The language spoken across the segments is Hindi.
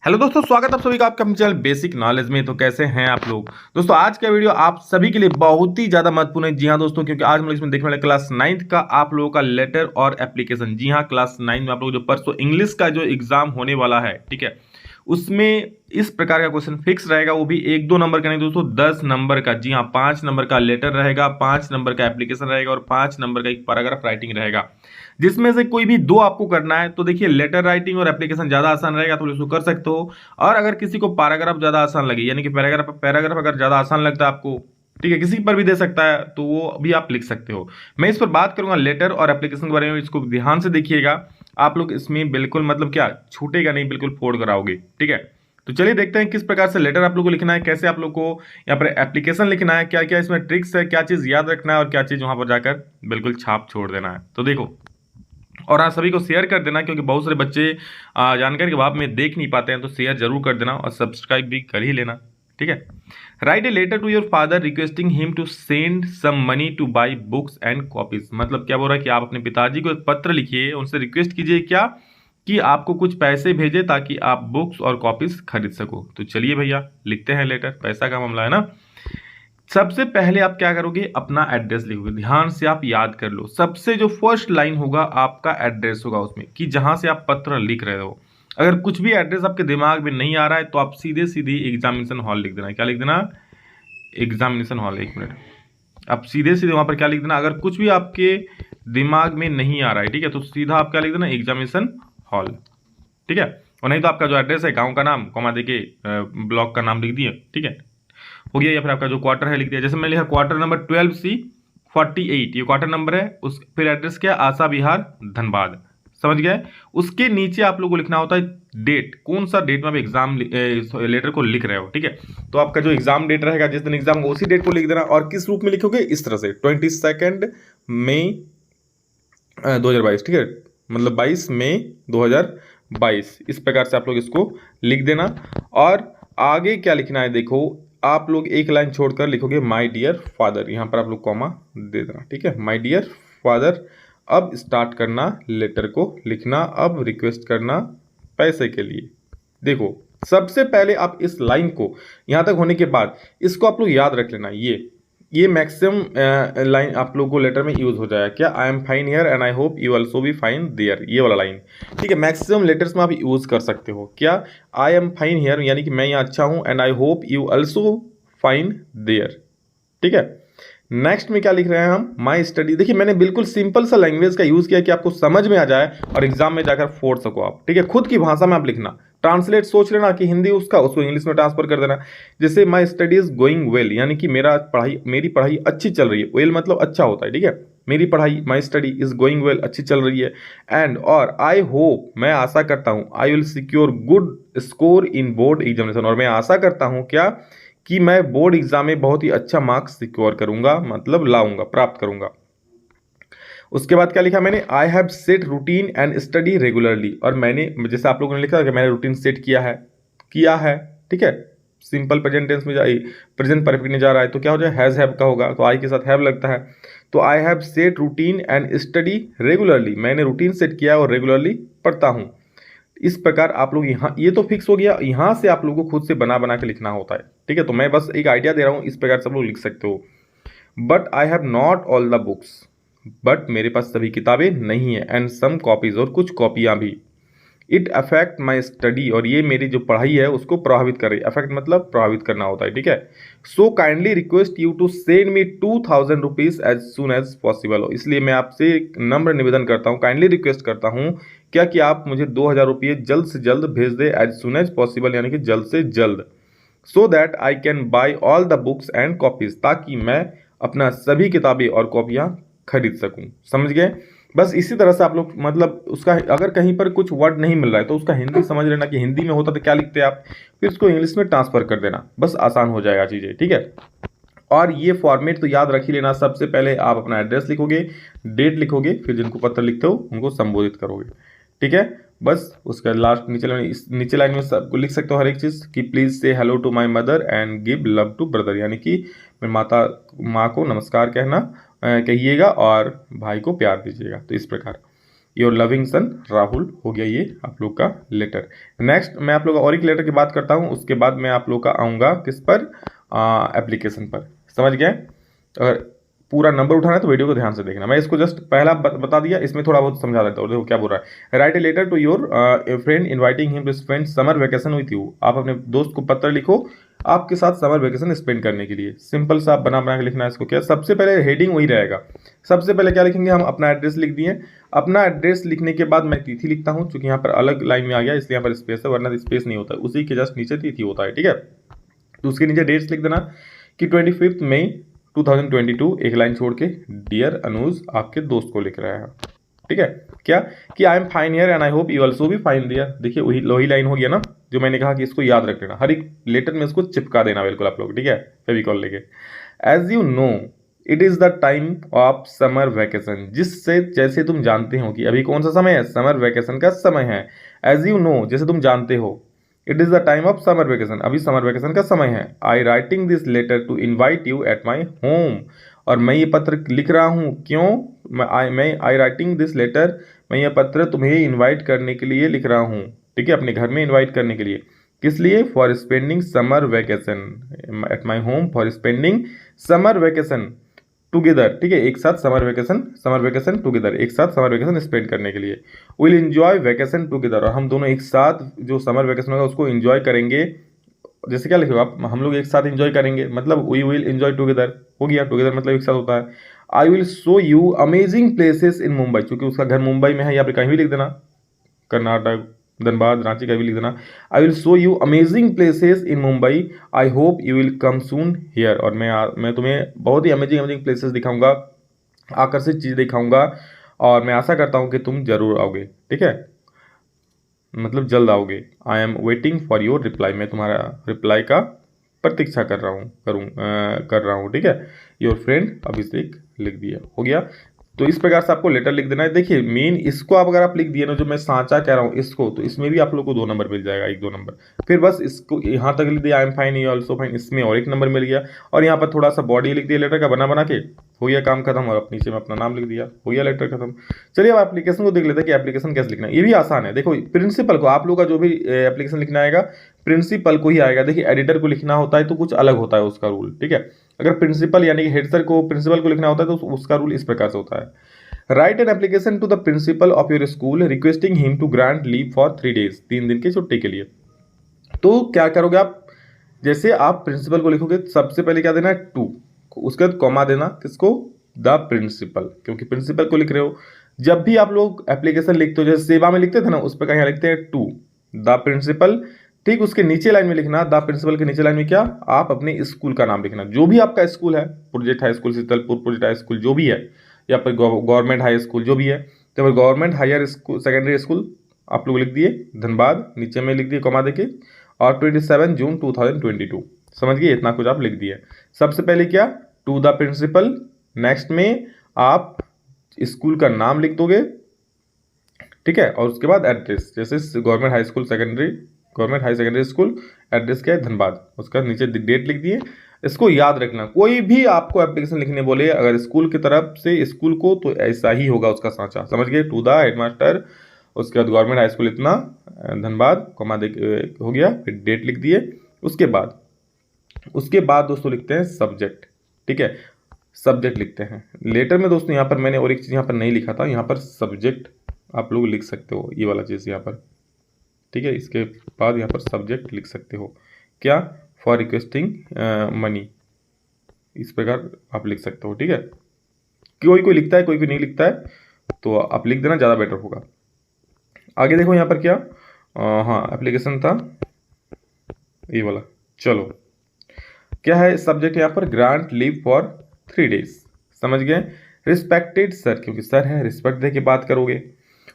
हेलो दोस्तों, स्वागत है आप सभी का आपका अपने चैनल बेसिक नॉलेज में। तो कैसे हैं आप लोग दोस्तों? आज का वीडियो आप सभी के लिए बहुत ही ज्यादा महत्वपूर्ण है। जी हाँ दोस्तों, क्योंकि आज हम लोग इसमें देखने वाले क्लास 9th का आप लोगों का लेटर और एप्लीकेशन। जी हाँ, क्लास 9 में आप लोग जो परसों इंग्लिश का जो एग्जाम होने वाला है, ठीक है, उसमें इस प्रकार का क्वेश्चन फिक्स रहेगा। वो भी 1-2 नंबर का नहीं दोस्तों, 10 नंबर का। जी हाँ, 5 नंबर का लेटर रहेगा, 5 नंबर का एप्लीकेशन रहेगा और 5 नंबर का एक पैराग्राफ राइटिंग रहेगा, जिसमें से कोई भी दो आपको करना है। तो देखिए, लेटर राइटिंग और एप्लीकेशन ज्यादा आसान रहेगा तो उसको कर सकते हो। और अगर किसी को पैराग्राफ ज्यादा आसान लगे, यानी कि पैराग्राफ पैराग्राफ अगर ज्यादा आसान लगता है आपको, ठीक है, किसी पर भी दे सकता है, तो वो भी आप लिख सकते हो। मैं इस पर बात करूंगा लेटर और एप्लीकेशन के बारे में। इसको ध्यान से देखिएगा, आप लोग इसमें बिल्कुल मतलब क्या छूटेगा नहीं, बिल्कुल फोड़ कर आओगे, ठीक है। तो चलिए देखते हैं किस प्रकार से लेटर आप लोग को लिखना है, कैसे आप लोग को यहाँ पर एप्लीकेशन लिखना है, क्या क्या इसमें ट्रिक्स है, क्या चीज याद रखना है और क्या चीज वहां पर जाकर बिल्कुल छाप छोड़ देना है। तो देखो, और हाँ, सभी को शेयर कर देना, क्योंकि बहुत सारे बच्चे जानकारी के अभाव में देख नहीं पाते हैं। तो शेयर जरूर कर देना और सब्सक्राइब भी कर ही लेना, ठीक है। Write a letter to your father requesting him to send some money to buy books and copies. मतलब क्या बोल रहा है कि आप अपने पिताजी को एक पत्र लिखिए, उनसे रिक्वेस्ट कीजिए क्या, कि आपको कुछ पैसे भेजे ताकि आप बुक्स और कॉपीज खरीद सको। तो चलिए भैया लिखते हैं लेटर, पैसा का मामला है ना। सबसे पहले आप क्या करोगे, अपना एड्रेस लिखोगे। ध्यान से आप याद कर लो, सबसे जो फर्स्ट लाइन होगा आपका एड्रेस होगा उसमें, कि जहां से आप पत्र लिख रहे हो। अगर कुछ भी एड्रेस आपके दिमाग में नहीं आ रहा है तो आप सीधे सीधे एग्जामिनेशन हॉल लिख देना। क्या लिख देना? Examination hall. एक मिनट, आप सीधे सीधे वहां पर क्या लिख देना, अगर कुछ भी आपके दिमाग में नहीं आ रहा है, ठीक है, तो सीधा आप क्या लिख देना, एग्जामिनेशन हॉल, ठीक है। और नहीं तो आपका जो एड्रेस है, गांव का नाम कॉमा देके ब्लॉक का नाम लिख दिए, ठीक है, हो गया। या फिर आपका जो क्वार्टर है लिख दिया, जैसे मैंने लिखा क्वार्टर नंबर 12C48, ये क्वार्टर नंबर है। उस फिर एड्रेस क्या, आशा विहार धनबाद, समझ गए। उसके नीचे आप लोगों को लिखना होता है डेट, कौन सा डेट में आप एग्जाम लेटर को लिख रहे हो, ठीक है। तो आपका जो एग्जाम डेट रहेगा, जिस दिन एग्जाम उसी डेट को लिख देना। और किस रूप में लिखोगे, इस तरह से 22 मई 2022, ठीक है, मतलब 22 मई 2022, इस प्रकार से आप लोग इसको लिख देना। और आगे क्या लिखना है, देखो, आप लोग एक लाइन छोड़कर लिखोगे माय डियर फादर, यहां पर आप लोग कॉमा दे देना, ठीक है, माय डियर फादर। अब स्टार्ट करना लेटर को लिखना, अब रिक्वेस्ट करना पैसे के लिए। देखो, सबसे पहले आप इस लाइन को यहां तक होने के बाद इसको आप लोग याद रख लेना। ये मैक्सिमम लाइन आप लोगों को लेटर में यूज हो जाएगा। क्या, I am fine here and I hope you also be fine there, ये वाला लाइन, ठीक है, मैक्सिमम लेटर्स में आप यूज कर सकते हो। क्या, आई एम फाइन हियर यानी कि मैं यहाँ अच्छा हूँ, and I hope you also fine there, ठीक है। नेक्स्ट में क्या लिख रहे हैं हम, माई स्टडी। देखिए, मैंने बिल्कुल सिंपल सा लैंग्वेज का यूज किया कि आपको समझ में आ जाए और एग्जाम में जाकर फोड़ सको आप, ठीक है। खुद की भाषा में आप लिखना, ट्रांसलेट सोच लेना कि हिंदी उसको इंग्लिश में ट्रांसफर कर देना। जैसे my study is going well, यानी कि मेरी पढ़ाई अच्छी चल रही है। वेल मतलब अच्छा होता है, ठीक है। मेरी पढ़ाई, my study is going well, अच्छी चल रही है। एंड और आई होप, मैं आशा करता हूँ, I will secure good score in board examination, और मैं आशा करता हूँ क्या, कि मैं बोर्ड एग्जाम में बहुत ही अच्छा मार्क्स सिक्योर करूंगा, मतलब लाऊंगा, प्राप्त करूंगा। उसके बाद क्या लिखा मैंने, I have set routine and study regularly, और मैंने, जैसे आप लोगों ने लिखा कि मैंने रूटीन सेट किया है, ठीक है। सिंपल प्रेजेंट टेंस में जाए, प्रेजेंट परफेक्ट में जा रहा है तो क्या हो जाए, हैज हैव का होगा, तो आई के साथ हैव लगता है। तो I have set routine and study regularly, मैंने रूटीन सेट किया और रेगुलरली पढ़ता हूँ। इस प्रकार आप लोग यहाँ, ये तो फिक्स हो गया, यहाँ से आप लोगों को खुद से बना बना के लिखना होता है, ठीक है। तो मैं बस एक आइडिया दे रहा हूँ, इस प्रकार से आप लोग लिख सकते हो। But I have not all the books, but मेरे पास सभी किताबें नहीं है, एंड सम कॉपीज, और कुछ कॉपियाँ भी। इट अफेक्ट माई स्टडी, और ये मेरी जो पढ़ाई है उसको प्रभावित कर रही है। अफेक्ट मतलब प्रभावित करना होता है, ठीक है। So kindly request you to send me 2000 rupees as soon as possible, इसलिए मैं आपसे एक नम्र निवेदन करता हूँ, काइंडली रिक्वेस्ट करता हूँ क्या, कि आप मुझे 2000 रुपये जल्द से जल्द भेज दे, एज सुन एज पॉसिबल यानी कि जल्द से जल्द। So that I can buy all the books and copies, ताकि मैं अपना सभी किताबें और कॉपियाँ खरीद सकूँ, समझ गए। बस इसी तरह से आप लोग, मतलब उसका अगर कहीं पर कुछ वर्ड नहीं मिल रहा है तो उसका हिंदी समझ लेना, कि हिंदी में होता तो क्या लिखते हैं आप, फिर उसको इंग्लिश में ट्रांसफर कर देना, बस आसान हो जाएगा चीज़ें, ठीक है। और ये फॉर्मेट तो याद रख ही लेना, सबसे पहले आप अपना एड्रेस लिखोगे, डेट लिखोगे, फिर जिनको पत्र लिखते हो उनको संबोधित करोगे, ठीक है। बस उसका लास्ट नीचे लाइन में सबको लिख सकते हो हर एक चीज़, कि please say hello to my mother and give love to brother, यानी कि माँ को नमस्कार कहिएगा और भाई को प्यार दीजिएगा। तो इस प्रकार योर लविंग सन राहुल। हो गया ये आप लोग का लेटर। नेक्स्ट मैं आप लोग का और एक लेटर की बात करता हूँ, उसके बाद मैं आप लोग का आऊँगा किस पर, एप्लीकेशन पर। समझ गए। अगर पूरा नंबर उठाना है तो वीडियो को ध्यान से देखना। मैं इसको जस्ट पहला बता दिया, इसमें थोड़ा बहुत समझा देता हूँ। देखो क्या बोल रहा है, write a letter to your friend inviting him to spend summer vacation with you. आप अपने दोस्त को पत्र लिखो आपके साथ समर वेकेशन स्पेंड करने के लिए। सिंपल सा आप बना के लिखना है इसको। क्या सबसे पहले हेडिंग वही रहेगा। सबसे पहले क्या लिखेंगे हम, अपना एड्रेस लिख दिए। अपना एड्रेस लिखने के बाद मैं तिथि लिखता हूँ, क्योंकि यहाँ पर अलग लाइन में आ गया इसलिए यहाँ पर स्पेस है, वरना स्पेस नहीं होता। उसी के जस्ट नीचे तिथि होता है, ठीक है। तो उसके नीचे डेट्स लिख देना कि 25 मई 2022, एक लाइन छोड़ के डियर अनुज आपके दोस्त को लिख रहा है, ठीक है। क्या कि I am fine here and I hope you also be fine there. देखिए वही लाइन हो गया ना, जो मैंने कहा कि इसको याद रख लेना, हर एक लेटर में इसको चिपका देना बिल्कुल आप लोग, ठीक है, फेविकॉल लेके। As you know it is the time of summer vacation, जिससे जैसे तुम जानते हो कि अभी कौन सा समय है, समर वैकेशन का समय है। एज यू नो जैसे तुम जानते हो, it is the time of summer vacation, अभी समर वेकेशन का समय है। I writing this letter to invite you at my home, और मैं ये पत्र लिख रहा हूँ क्यों, आई राइटिंग दिस लेटर, मैं ये पत्र तुम्हें इन्वाइट करने के लिए लिख रहा हूँ, ठीक है, अपने घर में इन्वाइट करने के लिए। किस लिए, for spending summer vacation eight my home, for spending summer vacation together, ठीक है, एक साथ समर वेकेशन टुगेदर, एक साथ समर वेकेशन स्पेंड करने के लिए। विल एंजॉय वेकेशन टुगेदर, और हम दोनों एक साथ जो समर वेकेशन होगा उसको एंजॉय करेंगे। जैसे क्या लिखोगे आप, हम लोग एक साथ एंजॉय करेंगे, मतलब वी विल एंजॉय टुगेदर, हो गया, टुगेदर मतलब एक साथ होता है। I will show you amazing places in Mumbai, क्योंकि उसका घर मुंबई में है, या फिर कहीं भी लिख देना, कर्नाटक, धनबाद, रांची का भी लिख देना। I will show you amazing places in Mumbai, I hope you will come soon here, और मैं तुम्हें बहुत ही अमेजिंग प्लेसेस दिखाऊंगा, आकर्षित चीज़ दिखाऊंगा, और मैं आशा करता हूँ कि तुम जरूर आओगे, ठीक है, मतलब जल्द आओगे। I am waiting for your reply, मैं तुम्हारा रिप्लाई का प्रतीक्षा कर रहा हूँ, ठीक है। योर फ्रेंड अभिषेक लिख दिया, हो गया। तो इस प्रकार से आपको लेटर लिख देना है। देखिए मेन इसको आप अगर आप लिख दिए ना, जो मैं सांचा कह रहा हूँ इसको, तो इसमें भी आप लोग को 2 नंबर मिल जाएगा, 1-2 नंबर। फिर बस इसको यहाँ तक लिख दिया, आई am fine you also fine, इसमें और 1 नंबर मिल गया। और यहाँ पर थोड़ा सा बॉडी लिख दिया लेटर का बना के, हो गया काम खत्म, और नीचे में अपना नाम लिख दिया, हो गया लेटर खत्म। चलिए अब एप्लीकेशन को देख लेते हैं कि एप्लीकेशन कैसे लिखना है। ये भी आसान है। देखो प्रिंसिपल को, आप लोग का जो भी एप्लीकेशन लिखना आएगा प्रिंसिपल को ही आएगा। देखिए एडिटर को लिखना होता है तो कुछ अलग होता है उसका रूल, ठीक है। अगर प्रिंसिपल यानी कि हेड सर को, प्रिंसिपल को लिखना होता है तो उसका रूल इस प्रकार से होता है। Write an application to the principal of your school requesting him to grant leave for 3 days, 3 दिन की छुट्टी के लिए। तो क्या करोगे आप, जैसे आप प्रिंसिपल को लिखोगे सबसे पहले क्या देना है, टू, उसके बाद कॉमा देना, किसको, द प्रिंसिपल, क्योंकि प्रिंसिपल को लिख रहे हो। जब भी आप लोग एप्लीकेशन लिखते हो, जैसे सेवा में लिखते थे ना, उस पर यहाँ लिखते हैं टू द प्रिंसिपल, ठीक। उसके नीचे लाइन में लिखना, द प्रिंसिपल के नीचे लाइन में क्या, आप अपने स्कूल का नाम लिखना, जो भी आपका स्कूल है, project high school Sheetalpur, project high school जो भी है, या फिर गवर्नमेंट हाई स्कूल जो भी है, तो फिर government higher school secondary school आप लोग लिख दिए, धनबाद, नीचे में लिख दिए कॉमा देके, और 27 जून 2022, समझ गए, इतना कुछ आप लिख दिए। सबसे पहले क्या, टू द प्रिंसिपल, नेक्स्ट में आप स्कूल का नाम लिख दोगे, ठीक है, और उसके बाद एड्रेस, जैसे government high secondary school, address क्या है, धनबाद, उसका नीचे डेट लिख दिए। इसको याद रखना, कोई भी आपको एप्लीकेशन लिखने बोले अगर स्कूल की तरफ से स्कूल को, तो ऐसा ही होगा उसका सांचा, समझ गए, टू द हेडमास्टर, उसके बाद गवर्नमेंट हाई स्कूल इतना, धनबाद, कॉमा दे हो गया, फिर डेट लिख दिए। उसके बाद दोस्तों लिखते हैं सब्जेक्ट, ठीक है, सब्जेक्ट लिखते हैं लेटर में। दोस्तों यहाँ पर मैंने और एक चीज़ यहाँ पर नहीं लिखा था, यहाँ पर सब्जेक्ट आप लोग लिख सकते हो, ये वाला चीज़ यहाँ पर, ठीक है। इसके बाद यहाँ पर सब्जेक्ट लिख सकते हो, क्या, फॉर रिक्वेस्टिंग मनी, इस प्रकार आप लिख सकते हो, ठीक है। कोई लिखता है, कोई नहीं लिखता है, तो आप लिख देना, ज़्यादा बेटर होगा। आगे देखो यहाँ पर क्या, हाँ एप्लीकेशन था ये वाला, चलो क्या है सब्जेक्ट यहाँ पर, ग्रांट लीव फॉर 3 days, समझ गए। रिस्पेक्टेड सर, क्योंकि सर है, रिस्पेक्ट दे के बात करोगे।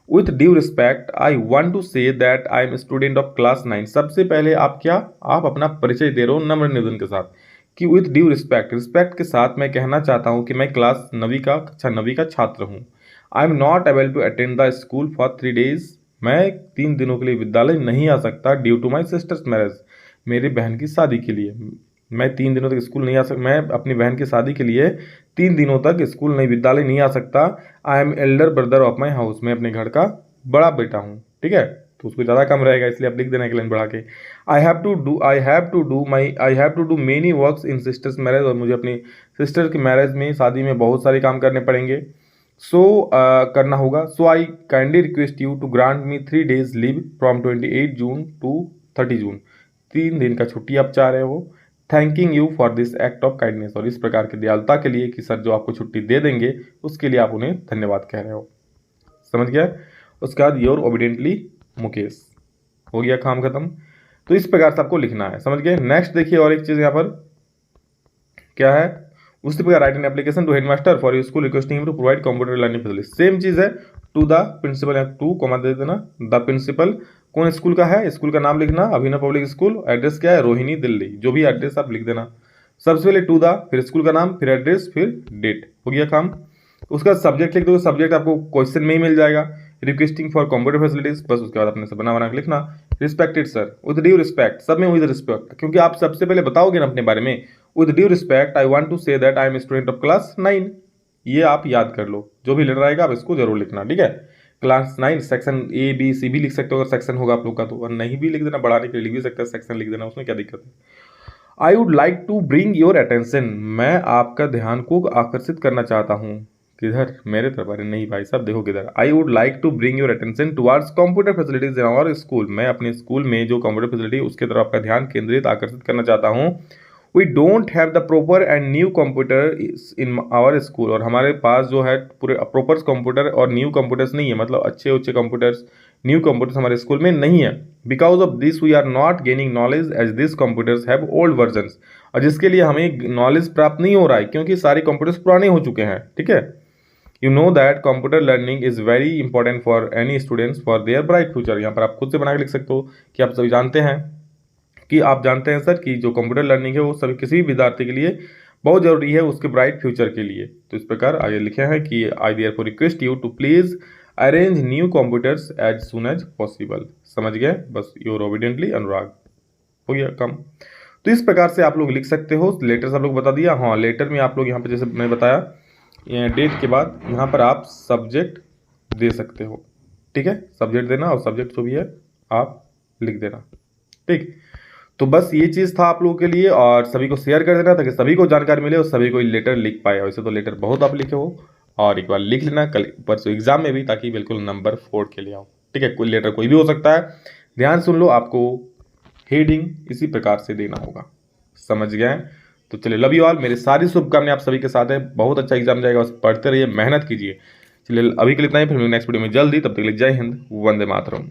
With due respect I want to say that I am student of class 9, सबसे पहले आप क्या, आप अपना परिचय दे रहे हो नम्र निवेदन के साथ, कि विथ ड्यू रिस्पेक्ट, रिस्पेक्ट के साथ मैं कहना चाहता हूँ कि मैं क्लास 9वीं का, कक्षा 9वीं का छात्र हूँ। I am not able to attend the school for 3 days, मैं 3 दिनों के लिए विद्यालय नहीं आ सकता, due to my sister's marriage, मेरी बहन की शादी के लिए। मैं 3 दिनों तक स्कूल नहीं आ सकता, मैं अपनी बहन की शादी के लिए 3 दिनों तक स्कूल नहीं विद्यालय नहीं आ सकता। I am Elder brother of my house, मैं अपने घर का बड़ा बेटा हूँ। ठीक है, तो उसको ज़्यादा कम रहेगा, इसलिए आप लिख देना एक लाइन बढ़ा के। I have to do many works in sister's marriage, और मुझे अपनी सिस्टर की मैरिज में, शादी में बहुत सारे काम करने पड़ेंगे। करना होगा। So I kindly request you to grant me 3 days leave from 28 June to 30 June. 3 दिन का छुट्टी आप चाह रहे हो। Thanking you for this act of kindness, और इस प्रकार की दयालुता के लिए कि सर जो आपको छुट्टी दे देंगे उसके लिए आप उन्हें धन्यवाद कह रहे हो। समझ गया। उसके बाद योर ओबिडेंटली मुकेश, हो गया काम खत्म। तो इस प्रकार से आपको लिखना है, समझ गए। नेक्स्ट देखिए, और एक चीज़ यहाँ पर क्या है, उसी प्रकार write an application to headmaster for your school requesting him to provide computer learning facility. Same चीज़ है, to the principal, to comma दे देना, द प्रिंसिपल कौन स्कूल का है, स्कूल का नाम लिखना, अभिनव पब्लिक स्कूल, एड्रेस क्या है, रोहिणी दिल्ली, जो भी एड्रेस आप लिख देना। सबसे पहले टू द, फिर स्कूल का नाम, फिर एड्रेस, फिर डेट, हो गया काम। उसका सब्जेक्ट लिख दो, सब्जेक्ट आपको क्वेश्चन में ही मिल जाएगा, रिक्वेस्टिंग फॉर कंप्यूटर फैसिलिटीज, बस उसके बाद अपने से बना के लिखना। Respected sir, with due respect, सब में विद रिस्पेक्ट, क्योंकि आप सबसे पहले बताओगे ना अपने बारे में। With due respect I want to say that I am student of class 9, ये आप याद कर लो, जो भी लेटर आएगा आप इसको जरूर लिखना। ठीक है, class 9 section A B C भी लिख सकते हो अगर सेक्शन होगा आप लोग का, तो और नहीं भी लिख देना, बढ़ाने के लिए लिख भी सकते हैं, सेक्शन लिख देना, उसमें क्या दिक्कत है। I would like to bring your attention, मैं आपका ध्यान को आकर्षित करना चाहता हूँ। किधर, मेरे तरफ? अरे नहीं भाई साहब, देखो किधर। I would like to bring your attention towards computer facilities in our school, मैं अपने स्कूल में जो कंप्यूटर फैसिलिटी उसके तरफ आपका ध्यान केंद्रित आकर्षित करना चाहता हूँ। We don't have the proper and new computer in our school, और हमारे पास जो है पूरे प्रॉपर कंप्यूटर और न्यू कंप्यूटर्स नहीं है, मतलब अच्छे कंप्यूटर्स, न्यू कंप्यूटर्स हमारे स्कूल में नहीं है। Because of this we are not gaining knowledge as this computers have old versions, और जिसके लिए हमें नॉलेज प्राप्त नहीं हो रहा है क्योंकि सारे कंप्यूटर्स पुराने हो चुके हैं। ठीक है, you know that computer learning is very important for any students for their bright future, यहाँ पर आप खुद से बना के लिख सकते हो कि आप सभी जानते हैं सर कि जो कंप्यूटर लर्निंग है वो सभी किसी भी विद्यार्थी के लिए बहुत जरूरी है उसके ब्राइट फ्यूचर के लिए। तो इस प्रकार आगे लिखे हैं कि I therefore request you to please arrange new computers as soon as possible. समझ गए, बस योर ओबिडेंटली अनुराग, हो गया कम। तो इस प्रकार से आप लोग लिख सकते हो। लेटर से आप लोग बता दिया। हाँ, लेटर में आप लोग यहाँ पे जैसे मैंने बताया डेट के बाद यहाँ पर आप सब्जेक्ट दे सकते हो। ठीक है, सब्जेक्ट देना और सब्जेक्ट जो भी है आप लिख देना। ठीक, तो बस ये चीज़ था आप लोगों के लिए, और सभी को शेयर कर देना ताकि सभी को जानकारी मिले और सभी को लेटर लिख पाए। वैसे तो लेटर बहुत आप लिखे हो, और एक बार लिख लेना कल परसों एग्जाम में भी, ताकि बिल्कुल नंबर 4 के लिए आओ। ठीक है, कोई लेटर कोई भी हो सकता है, ध्यान सुन लो, आपको हेडिंग इसी प्रकार से देना होगा। समझ गए। तो चलिए, लव यू ऑल, मेरी सारी शुभकामनाएं आप सभी के साथ है। बहुत अच्छा एग्जाम जाएगा, बस पढ़ते रहिए, मेहनत कीजिए। चलिए अभी के लिए इतना ही, फिर नेक्स्ट वीडियो में जल्दी, तब तक के लिए जय हिंद, वंदे मातरम।